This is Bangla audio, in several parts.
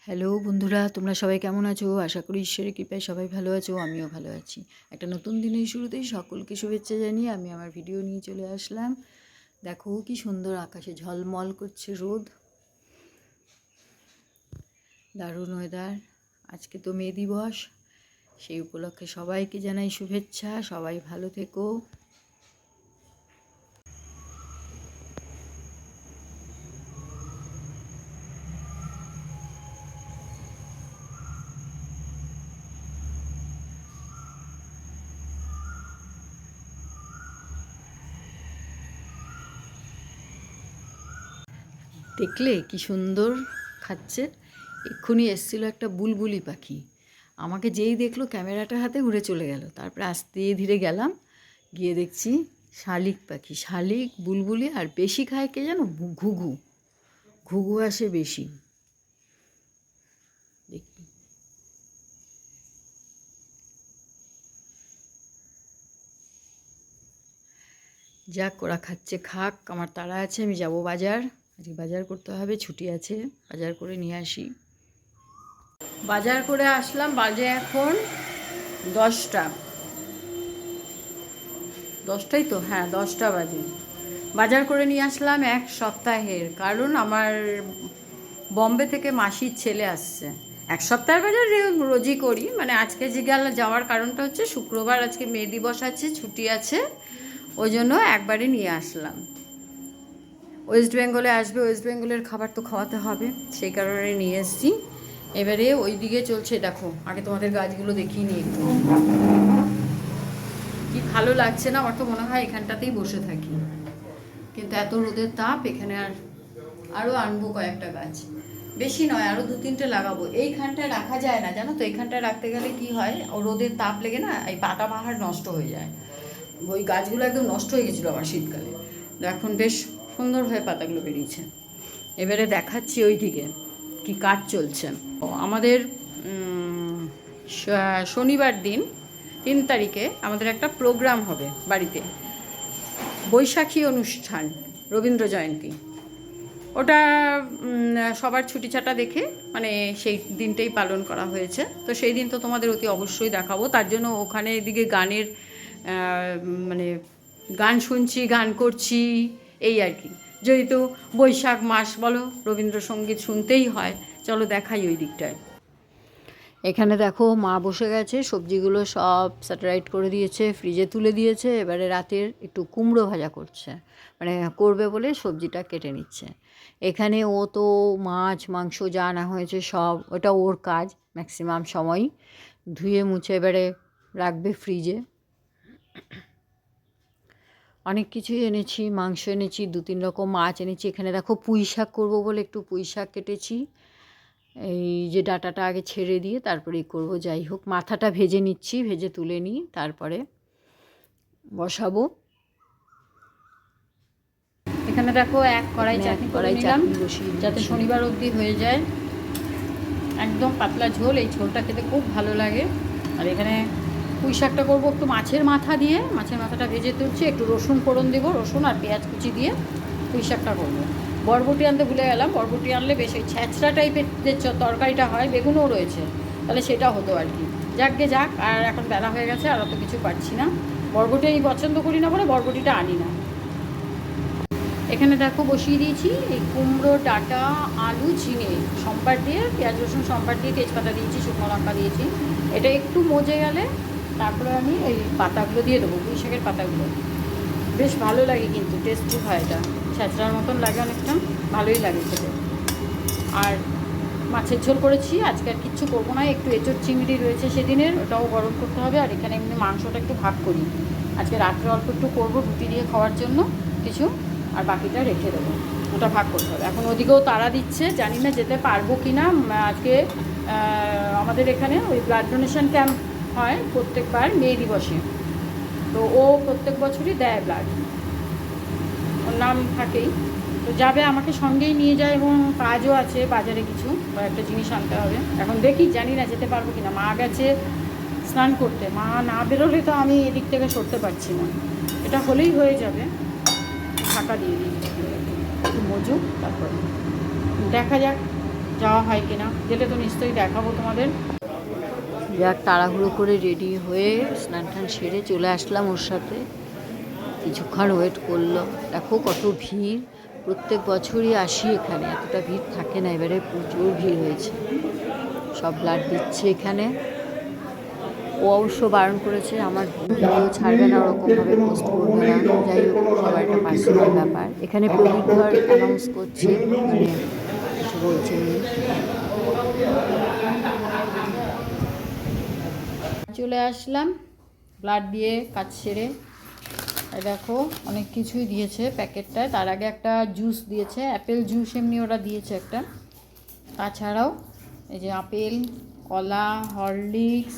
হ্যালো বন্ধুরা, তোমরা সবাই কেমন আছো? আশা করি ঈশ্বরের কৃপায় সবাই ভালো আছো, আমিও ভালো আছি। একটা নতুন দিনের শুরুতেই সকলকে শুভেচ্ছা জানিয়ে আমি আমার ভিডিও নিয়ে চলে আসলাম। দেখো কি সুন্দর আকাশে ঝলমল করছে রোদ, দারুণ ওয়েদার। আজকে তো মে দিবস, সেই উপলক্ষে সবাইকে জানাই শুভেচ্ছা। সবাই ভালো থেকো। দেখলে কি সুন্দর খাচ্ছে। এক্ষুনি এসছিল একটা বুলবুলি পাখি, আমাকে যেই দেখলো ক্যামেরাটা হাতে উড়ে চলে গেল। তারপরে আস্তে ধীরে গেলাম, গিয়ে দেখছি শালিক পাখি। শালিক, বুলবুলি আর বেশি খায় কে জানো? ঘুঘু। ঘুঘু আসে বেশি। দেখি যাক, ওরা খাচ্ছে খাক, আমার তাড়া আছে। আমি যাব বাজার, আজকে বাজার করতে হবে, ছুটি আছে, বাজার করে নিয়ে আসি। বাজার করে আসলাম, বাজে এখন 10টা। 10টাই তো, হ্যাঁ 10টা বাজে। বাজার করে নিয়ে আসলাম এক সপ্তাহের, কারণ আমার বম্বে থেকে মাসির ছেলে আসছে। এক সপ্তাহের বাজার রোজই করি, মানে আজকে যে যাওয়ার কারণটা হচ্ছে শুক্রবার, আজকে মে দিবস আছে, ছুটি আছে, ওই জন্য একবারে নিয়ে আসলাম। ওয়েস্ট বেঙ্গলে আসবে, ওয়েস্ট বেঙ্গলের খাবার তো খাওয়াতে হবে, সেই কারণে নিয়ে এসেছি। এবারে ওই দিকে চলছে, দেখো আগে তোমাদের গাছগুলো দেখিয়ে নিই একটু। কি ভালো লাগছে না? আমার তো মনে হয় এখানটাতেই বসে থাকি, কিন্তু এত রোদের তাপ, এখানে আরও আনবো কয়েকটা গাছ, বেশি নয়, আরও 2-3টে লাগাবো। এইখানটায় রাখা যায় না জানো তো, এইখানটায় রাখতে গেলে কি হয়, রোদের তাপ লেগে না এই পাতা বাহার নষ্ট হয়ে যায়। ওই গাছগুলো একদম নষ্ট হয়ে গেছিলো আমার শীতকালে, এখন বেশ সুন্দর হয়ে পাতাগুলো বেরিয়েছে। এবারে দেখাচ্ছি ওই দিকে কি কাজ চলছে। আমাদের শনিবার দিন 3 তারিখে আমাদের একটা প্রোগ্রাম হবে বাড়িতে, বৈশাখী অনুষ্ঠান, রবীন্দ্র জয়ন্তী। ওটা সবার ছুটি ছাটা দেখে মানে সেই দিনটাই পালন করা হয়েছে। তো সেই দিন তো তোমাদের অতি অবশ্যই দেখাবো। তার জন্য ওখানে এদিকে গানের মানে গান শুনছি, গান করছি, এই আর কি। যেহেতু বৈশাখ মাস বলো, রবীন্দ্রসঙ্গীত শুনতেই হয়। চলো দেখাই ওই দিকটায়। এখানে দেখো মা বসে গেছে, সবজিগুলো সব স্যাটারাইট করে দিয়েছে, ফ্রিজে তুলে দিয়েছে। এবারে রাতের একটু কুমড়ো ভাজা করছে, মানে করবে বলে সবজিটা কেটে নিচ্ছে। এখানে ও তো মাছ মাংস যা আনা হয়েছে সব, ওটা ওর কাজ ম্যাক্সিমাম সময়ই। ধুয়ে মুছে এবারে রাখবে ফ্রিজে। অনেক কিছুই এনেছি, মাংস এনেছি, 2-3 রকম মাছ এনেছি। এখানে দেখো পুঁই শাক করবো বলে একটু পুঁই শাক কেটেছি, এই যে ডাঁটাটা আগে ছেড়ে দিয়ে তারপরেই করব। যাই হোক, মাথাটা ভেজে নিচ্ছি, ভেজে তুলে নিই, তারপরে বসাবো। এখানে দেখো এক কড়াই চাটনি করে নিলাম, যাতে শনিবার অবধি হয়ে যায়। একদম পাতলা ঝোল, এই ঝোলটা খেতে খুব ভালো লাগে। আর এখানে পুঁই শাকটা করবো একটু মাছের মাথা দিয়ে, মাছের মাথাটা ভেজে তুলছি, একটু রসুন ফোড়ন দেবো, রসুন আর পেঁয়াজ কুচি দিয়ে পুঁই শাকটা করবো। বরবটি আনতে ভুলে গেলাম, বরবটি আনলে বেশ ওই ছ্যাঁচড়া টাইপের যে তরকারিটা হয়, বেগুনও রয়েছে, তাহলে সেটা হতো আর কি। যাকগে যাক, আর এখন বেলা হয়ে গেছে, আর অত কিছু পাচ্ছি না। বরবটি আমি পছন্দ করি না বলে বরবটিটা আনি না। এখানে দেখো বসিয়ে দিয়েছি এই কুমড়ো, ডাঁটা, আলু, ঝিঙে সম্বার দিয়ে, পেঁয়াজ রসুন সম্বার দিয়ে, তেজপাতা দিয়েছি, শুকনো লঙ্কা দিয়েছি। এটা একটু মজে গেলে তারপরে আমি এই পাতাগুলো দিয়ে দেবো, পুঁই শাকের পাতাগুলো। বেশ ভালো লাগে, কিন্তু টেস্টি হয়, এটা ছ্যাঁচড়ার মতন লাগে অনেকটা, ভালোই লাগে খেতে। আর মাছের ঝোল করেছি, আজকে আর কিচ্ছু করবো না। একটু এঁচোড় চিংড়ি রয়েছে সেদিনের, ওটাও গরম করতে হবে। আর এখানে এমনি মাংসটা একটু ভাগ করি, আজকে রাত্রে অল্প একটু করবো রুটি দিয়ে খাওয়ার জন্য কিছু, আর বাকিটা রেখে দেবো, ওটা ভাগ করতে হবে। এখন ওদিকেও তাড়া দিচ্ছে, জানি না যেতে পারবো কি না। আজকে আমাদের এখানে ওই ব্লাড ডোনেশন ক্যাম্প হয় প্রত্যেকবার মে দিবসে, তো ও প্রত্যেক বছরই দেয় ব্লাড, ওর নাম থাকেই। তো যাবে, আমাকে সঙ্গেই নিয়ে যায়, এবং কাজও আছে বাজারে, কিছু কয়েকটা জিনিস আনতে হবে। এখন দেখি, জানি না যেতে পারবো কি না। মা গেছে স্নান করতে, মা না বেরোলে তো আমি এদিক থেকে সরতে পারছি না। এটা হলেই হয়ে যাবে, ঢাকা দিয়ে দিই একটু মজুক, তারপরে দেখা যাক যাওয়া হয় কিনা, গেলে তো নিশ্চয়ই দেখাবো তোমাদের। যাক, তাড়াহুড়ো করে রেডি হয়ে স্নান টান সেরে চলে আসলাম ওর সাথে। কিছুক্ষণ ওয়েট করলো। দেখো কত ভিড়, প্রত্যেক বছরই আসি এখানে, এতটা ভিড় থাকে না, এবারে প্রচুর ভিড় হয়েছে। সব ব্লাড দিচ্ছে এখানে। ও অবশ্য বারণ করেছে, আমার ভিডিও ছাড়বে না, ওরকমভাবে পোস্ট করবে না। যাই হোক, সবার একটা পার্সোনাল ব্যাপার। এখানে প্রবীর ধর অ্যানাউন্স করছে, মানে কিছু বলছেন। চলে আসলাম ব্লাড দিয়ে কাজ সেরে। দেখো অনেক কিছুই দিয়েছে প্যাকেটটায়। তার আগে একটা জুস দিয়েছে, অ্যাপেল জুস এমনি ওরা দিয়েছে একটা। তাছাড়াও এই যে আপেল, কলা, হরলিক্স,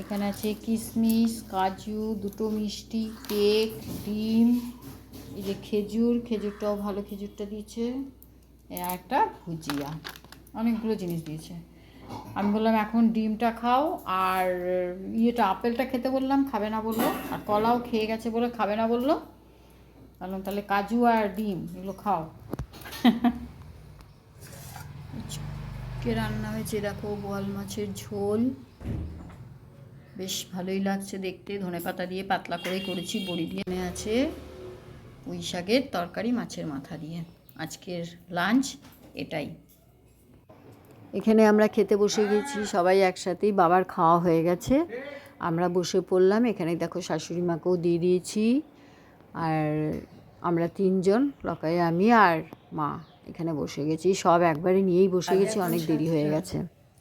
এখানে আছে কিশমিশ, কাজু, দুটো মিষ্টি, কেক, ডিম, এই যে খেজুর, খেজুরটাও ভালো খেজুরটা দিয়েছে, আর একটা ভুজিয়া, অনেকগুলো জিনিস দিয়েছে। আমি বললাম এখন ডিমটা খাও, আর ইয়েটা আপেলটা খেতে বললাম, খাবে না বললো, আর কলাও খেয়ে গেছে বলে খাবে না বললো। বললাম তাহলে কাজু আর ডিম এগুলো খাও। কে রান্না হয়েছে দেখো, বোয়াল মাছের ঝোল, বেশ ভালোই লাগছে দেখতে। ধনেপাতা দিয়ে পাতলা করেই করেছি, বড়ি দিয়ে। আছে পুঁই শাকের তরকারি মাছের মাথা দিয়ে। আজকের লাঞ্চ এটাই। এখানে আমরা খেতে বসে গেছি সবাই একসাথেই। বাবার খাওয়া হয়ে গেছে, আমরা বসে পড়লাম। এখানে দেখো শাশুড়ি মাকেও দিয়ে দিয়েছি, আর আমরা তিনজন, লকাই, আমি আর মা এখানে বসে গেছি। সব একবারে নিয়েই বসে গেছি, অনেক দেরি হয়ে গেছে।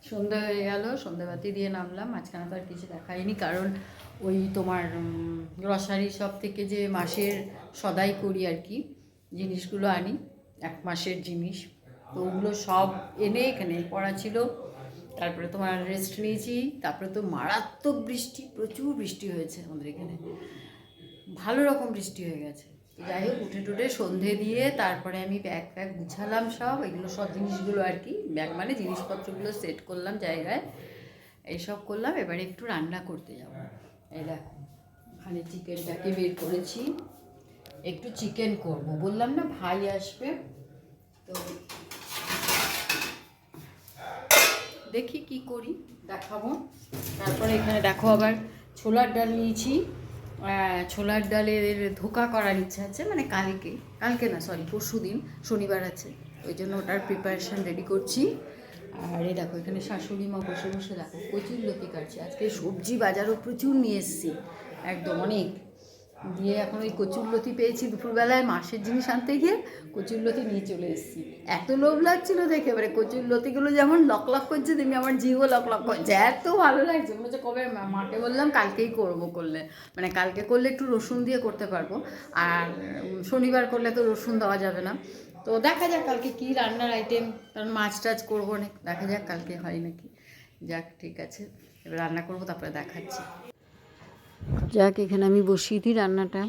সন্ধ্যা হয়ে গেল, সন্ধ্যাবাতি দিয়ে নামলাম। মাঝখানে তো আর কিছু দেখাইনি, কারণ ওই তোমার গ্রসারি শপ থেকে যে মাসের সদাই করি আর কি, জিনিসগুলো আনি, 1 মাসের জিনিস, তো ওগুলো সব এনে এখানে পড়া ছিল। তারপরে তোমার রেস্ট নিয়েছি। তারপরে তো মারাত্মক বৃষ্টি, প্রচুর বৃষ্টি হয়েছে আমাদের এখানে, ভালো রকম বৃষ্টি হয়ে গেছে। যাই হোক, উঠে টুটে সন্ধে দিয়ে তারপরে আমি ব্যাগ ফ্যাগ গুছালাম সব, এগুলো সব জিনিসগুলো আর কি, ব্যাগ মানে জিনিসপত্রগুলো সেট করলাম জায়গায়, এইসব করলাম। এবারে একটু রান্না করতে যাব। এই দেখো ওখানে চিকেনটাকে বের করেছি, একটু চিকেন করব, বললাম না ভাই আসবে, তো দেখি কি করি, দেখাবো। তারপরে এখানে দেখো আবার ছোলার ডাল নিয়েছি। ছোলার ডালের ধোকা করার ইচ্ছা আছে, মানে কালকে না সরি পরশুদিন, শনিবার আছে, ওই জন্য ওটার প্রিপারেশান রেডি করছি। আর এই দেখো এখানে শাশুড়ি মা বসে বসে দেখো কচুর লতি কাটছে। আজকে সবজি বাজারও প্রচুর নিয়ে এসেছি, একদম অনেক দিয়ে। এখন ওই কচুরলতি পেয়েছি দুপুরবেলায়, মাসের জিনিস আনতে গিয়ে কচুরলতি নিয়ে চলে এসেছি। এত লোভ লাগছিল দেখে, এবারে কচুরলতিগুলো যেমন লক লক করছে, তেমনি আমার জিভও লক লক করছে, এত ভালো লাগছে। মনে হচ্ছে কবে, মাকে বললাম কালকেই করবো, করলে মানে কালকে করলে একটু রসুন দিয়ে করতে পারবো, আর শনিবার করলে তো রসুন দেওয়া যাবে না। তো দেখা যাক কালকে কী রান্নার আইটেম, কারণ মাছ টাছ করবো না, দেখা যাক কালকে হয় নাকি। যাক ঠিক আছে, এবার রান্না করবো, তারপরে দেখাচ্ছি। যাক, এখানে আমি বসিয়ে দিই রান্নাটা।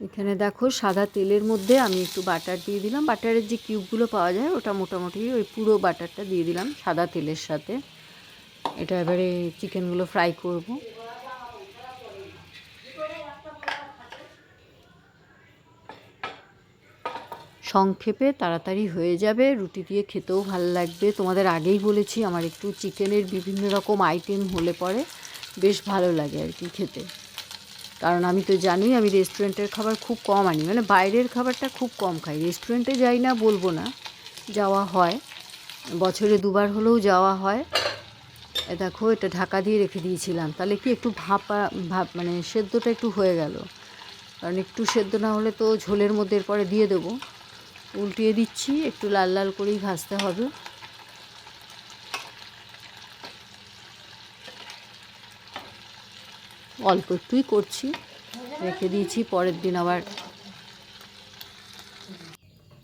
এখানে দেখো সাদা তেলের মধ্যে আমি একটু বাটার দিয়ে দিলাম, বাটারের যে কিউবগুলো পাওয়া যায় ওটা মোটামুটি ওই পুরো বাটারটা দিয়ে দিলাম সাদা তেলের সাথে। এটা এবারে চিকেনগুলো ফ্রাই করব। সংক্ষেপে তাড়াতাড়ি হয়ে যাবে, রুটি দিয়ে খেতেও ভালো লাগবে। তোমাদের আগেই বলেছি আমার একটু চিকেনের বিভিন্ন রকম আইটেম হলে পরে বেশ ভালো লাগে আর কি খেতে, কারণ আমি তো জানি আমি রেস্টুরেন্টের খাবার খুব কম আনি, মানে বাইরের খাবারটা খুব কম খাই। রেস্টুরেন্টে যাই না বলবো না, যাওয়া হয়, বছরে 2বার হলেও যাওয়া হয়। দেখো এটা ঢাকা দিয়ে রেখে দিয়েছিলাম, তাহলে কি একটু ভাপ মানে সেদ্ধটা একটু হয়ে গেল, কারণ একটু সেদ্ধ না হলে তো ঝোলের মধ্যে এরপরে দিয়ে দেবো। উল্টিয়ে দিচ্ছি, একটু লাল লাল করেই ভাজতে হবে। অল্প একটুই করছি, রেখে দিয়েছি, পরের দিন আবার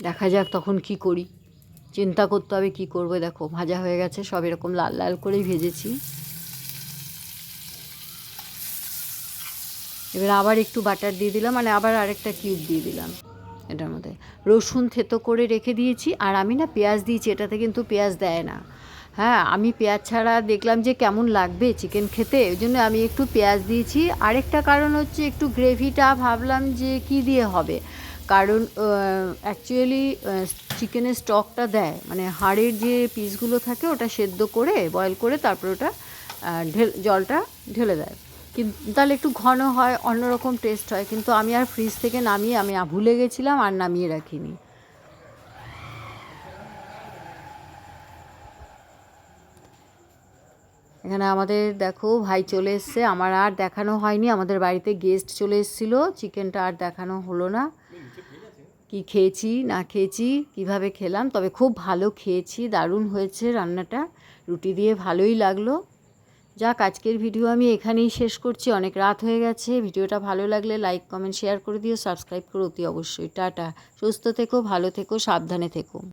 দেখা যাক তখন কি করি, চিন্তা করতে হবে কি করবো। দেখো ভাজা হয়ে গেছে সব, এরকম লাল লাল করেই ভেজেছি। এবার আবার একটু বাটার দিয়ে দিলাম, মানে আবার আরেকটা কিউব দিয়ে দিলাম এটার মধ্যে। রসুন থেতো করে রেখে দিয়েছি, আর আমি না পেঁয়াজ দিয়েছি, এটাতে কিন্তু পেঁয়াজ দেয় না। হ্যাঁ, আমি পেঁয়াজ ছাড়া দেখলাম যে কেমন লাগবে চিকেন খেতে, ওই জন্য আমি একটু পেঁয়াজ দিয়েছি। আরেকটা কারণ হচ্ছে একটু গ্রেভিটা ভাবলাম যে কি দিয়ে হবে, কারণ অ্যাকচুয়ালি চিকেনের স্টকটা দেয়, মানে হাড়ের যে পিসগুলো থাকে ওটা সেদ্ধ করে বয়েল করে তারপর ওটা জলটা ঢেলে দেয়, কিন্তু তাহলে একটু ঘন হয়, অন্যরকম টেস্ট হয়। কিন্তু আমি আর ফ্রিজ থেকে নামিয়ে আমি ভুলে গেছিলাম আর নামিয়ে রাখিনি। এখানে আমাদের দেখো ভাই চলে এসছে, আমার আর দেখানো হয়নি, আমাদের বাড়িতে গেস্ট চলে এসেছিলো, চিকেনটা আর দেখানো হলো না। কি খেয়েছি না খেয়েছি কিভাবে খেলাম, তবে খুব ভালো খেয়েছি, দারুণ হয়েছে রান্নাটা, রুটি দিয়ে ভালোই লাগলো। যাক, আজকের ভিডিও আমি এখানেই শেষ করছি, অনেক রাত হয়ে গেছে। ভিডিওটা ভালো লাগলে লাইক কমেন্ট শেয়ার করে দিও, সাবস্ক্রাইব করো অতি অবশ্যই। টাটা, সুস্থ থেকো, ভালো থেকো, সাবধানে থেকো।